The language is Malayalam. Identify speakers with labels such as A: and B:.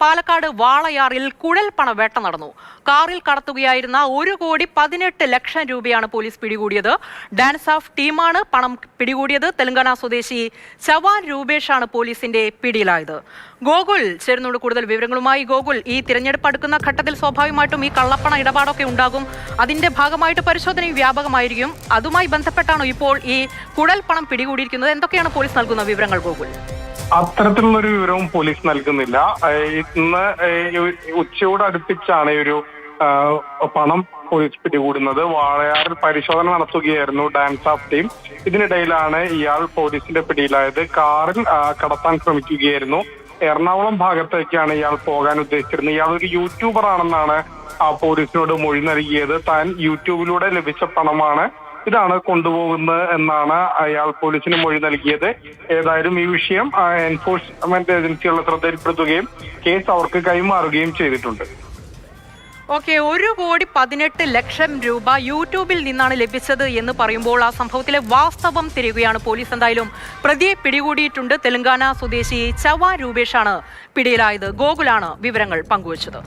A: പാലക്കാട് വാളയാറിൽ കുഴൽപ്പണവേട്ട നടന്നു. കാറിൽ കടത്തുകയായിരുന്ന 1,18,00,000 രൂപയാണ് പോലീസ് പിടികൂടിയത്. ഡാൻസ് ഓഫ് ടീമാണ് പണം പിടികൂടിയത്. തെലങ്കാന സ്വദേശി ചവാൻ രൂപേഷാണ് പോലീസിന്റെ പിടിയിലായത്. ഗോകുൽ ചേരുന്നുണ്ട് കൂടുതൽ വിവരങ്ങളുമായി. ഗോകുൽ, ഈ തിരഞ്ഞെടുപ്പ് അടുക്കുന്ന ഘട്ടത്തിൽ സ്വാഭാവികമായിട്ടും ഈ കള്ളപ്പണ ഇടപാടൊക്കെ ഉണ്ടാകും. അതിന്റെ ഭാഗമായിട്ട് പരിശോധനയും വ്യാപകമായിരിക്കും. അതുമായി ബന്ധപ്പെട്ടാണോ ഇപ്പോൾ ഈ കുഴൽപ്പണം പിടികൂടിയിരിക്കുന്നത്? എന്തൊക്കെയാണ് പോലീസ് നൽകുന്ന വിവരങ്ങൾ ഗോകുൽ?
B: അത്തരത്തിലുള്ളൊരു വിവരവും പോലീസ് നൽകുന്നില്ല. ഇന്ന് ഉച്ചയോട് അടുപ്പിച്ചാണ് ഒരു പണം പോലീസ് പിടികൂടുന്നത്. വാളയാറിൽ പരിശോധന നടത്തുകയായിരുന്നു ഡാൻസ് ഓഫ് ടീം. ഇതിനിടയിലാണ് ഇയാൾ പോലീസിന്റെ പിടിയിലായത്. കാറിൽ കടത്താൻ ശ്രമിക്കുകയായിരുന്നു. എറണാകുളം ഭാഗത്തേക്കാണ് ഇയാൾ പോകാൻ ഉദ്ദേശിച്ചിരുന്നത്. ഇയാൾ ഒരു യൂട്യൂബർ ആണെന്നാണ് പോലീസിനോട് മൊഴി നൽകിയത്. താൻ യൂട്യൂബിലൂടെ ലഭിച്ച പണമാണ് ഇതാണ് കൊണ്ടുപോകുന്നത് എന്നാണ് അയാൾ പോലീസിന് മൊഴി നൽകിയത്. ഏതായാലും ഈ വിഷയം എൻഫോഴ്സ്മെന്റ് ഏജൻസികളുടെ ശ്രദ്ധയിൽപ്പെടുത്തുകയും കേസ് അവർക്ക് കൈമാറുകയും ചെയ്തിട്ടുണ്ട്.
A: ഓക്കെ, 1,18,00,000 രൂപ യൂട്യൂബിൽ നിന്നാണ് ലഭിച്ചത് എന്ന് പറയുമ്പോൾ ആ സംഭവത്തിലെ വാസ്തവം തിരയുകയാണ് പോലീസ്. എന്തായാലും പ്രതിയെ പിടികൂടിയിട്ടുണ്ട്. തെലങ്കാന സ്വദേശി ചവാൻ രൂപേഷാണ് പിടിയിലായത്. ഗോകുലാണ് വിവരങ്ങൾ പങ്കുവച്ചത്.